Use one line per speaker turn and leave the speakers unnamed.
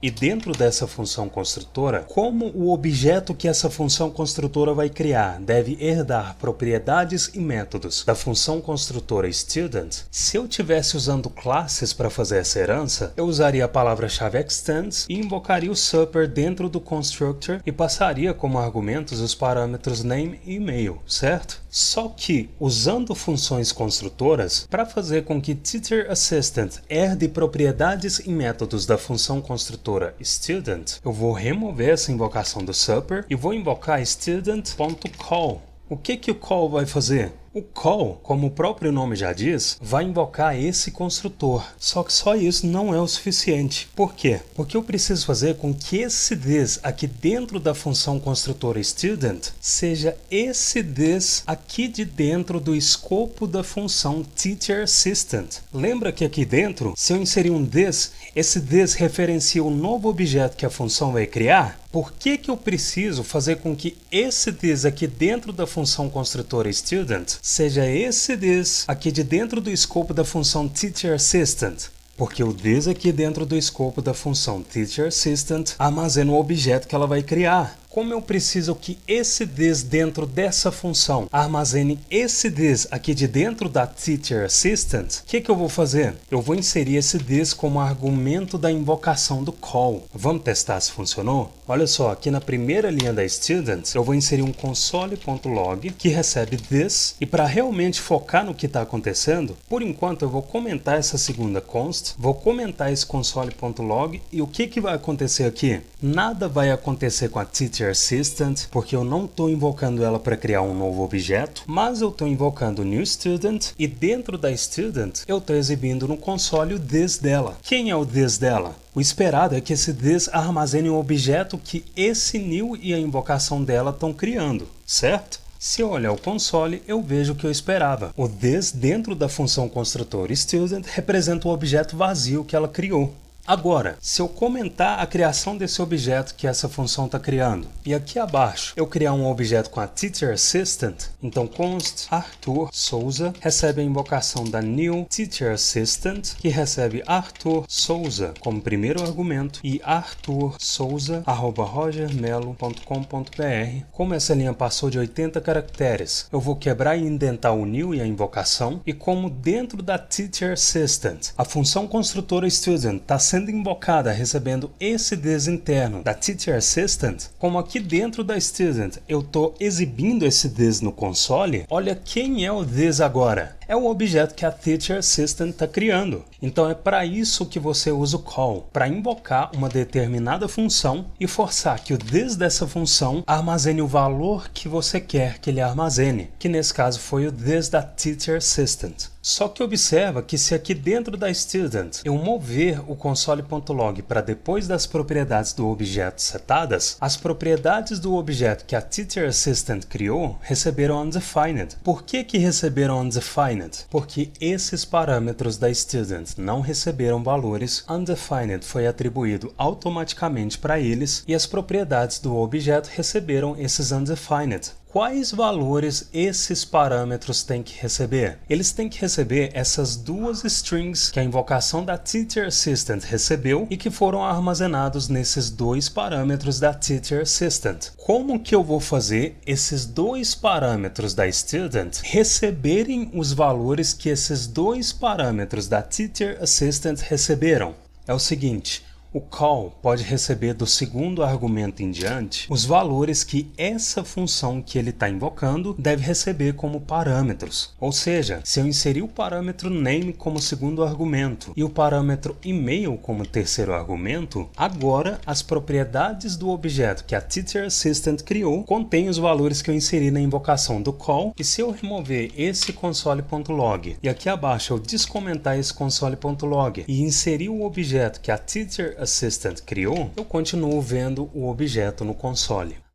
E dentro dessa função construtora, como o objeto que essa função construtora vai criar deve herdar propriedades e métodos da função construtora student, se eu estivesse usando classes para fazer essa herança, eu usaria a palavra-chave extends e invocaria o super dentro do constructor e passaria como argumentos os parâmetros name e email, certo? Só que, usando funções construtoras, para fazer com que Teacher Assistant herde propriedades e métodos da função construtora student, eu vou remover essa invocação do super e vou invocar student.call. O que o call vai fazer? O call, como o próprio nome já diz, vai invocar esse construtor. Só que só isso não é o suficiente. Por quê? Porque eu preciso fazer com que esse this aqui dentro da função construtora student seja esse this aqui de dentro do escopo da função teacher assistant. Lembra que aqui dentro, se eu inserir um this, esse this referencia o novo objeto que a função vai criar? Por que eu preciso fazer com que esse this aqui dentro da função construtora student seja esse this aqui de dentro do escopo da função Teacher Assistant? Porque o this aqui dentro do escopo da função Teacher Assistant armazena o objeto que ela vai criar. Como eu preciso que esse this dentro dessa função armazene esse this aqui de dentro da Teacher Assistant, o que eu vou fazer? Eu vou inserir esse this como argumento da invocação do call. Vamos testar se funcionou? Olha só, aqui na primeira linha da student, eu vou inserir um console.log que recebe this, e para realmente focar no que está acontecendo, por enquanto eu vou comentar essa segunda const, vou comentar esse console.log, e o que vai acontecer aqui? Nada vai acontecer com a Teacher Assistant, porque eu não estou invocando ela para criar um novo objeto, mas eu estou invocando o new student, e dentro da student eu estou exibindo no console o this dela. Quem é o this dela? O esperado é que esse this armazene um objeto que esse new e a invocação dela estão criando, certo? Se eu olhar o console, eu vejo o que eu esperava. O this dentro da função construtor student representa o objeto vazio que ela criou. Agora, se eu comentar a criação desse objeto que essa função está criando, e aqui abaixo eu criar um objeto com a Teacher Assistant, então const Arthur Souza recebe a invocação da new Teacher Assistant, que recebe Arthur Souza como primeiro argumento, e artursouza@rogermelo.com.br. Como essa linha passou de 80 caracteres, eu vou quebrar e indentar o new e a invocação, e como dentro da Teacher Assistant a função construtora student está sendo invocada recebendo esse this interno da Teacher Assistant, como aqui dentro da student eu estou exibindo esse this no console, olha quem é o this agora. É o objeto que a Teacher Assistant está criando. Então é para isso que você usa o call, para invocar uma determinada função e forçar que o this dessa função armazene o valor que você quer que ele armazene, que nesse caso foi o this da Teacher Assistant. Só que observa que se aqui dentro da student eu mover o console.log para depois das propriedades do objeto setadas, as propriedades do objeto que a Teacher Assistant criou receberam undefined. Por que receberam undefined? Porque esses parâmetros da student não receberam valores, undefined foi atribuído automaticamente para eles e as propriedades do objeto receberam esses undefined. Quais valores esses parâmetros têm que receber? Eles têm que receber essas duas strings que a invocação da Teacher Assistant recebeu e que foram armazenados nesses dois parâmetros da Teacher Assistant. Como que eu vou fazer esses dois parâmetros da student receberem os valores que esses dois parâmetros da Teacher Assistant receberam? É o seguinte: o call pode receber do segundo argumento em diante os valores que essa função que ele está invocando deve receber como parâmetros. Ou seja, se eu inserir o parâmetro name como segundo argumento e o parâmetro email como terceiro argumento, agora as propriedades do objeto que a Teacher Assistant criou contêm os valores que eu inseri na invocação do call, e se eu remover esse console.log e aqui abaixo eu descomentar esse console.log e inserir o objeto que a Teacher Assistant criou, eu continuo vendo o objeto no console.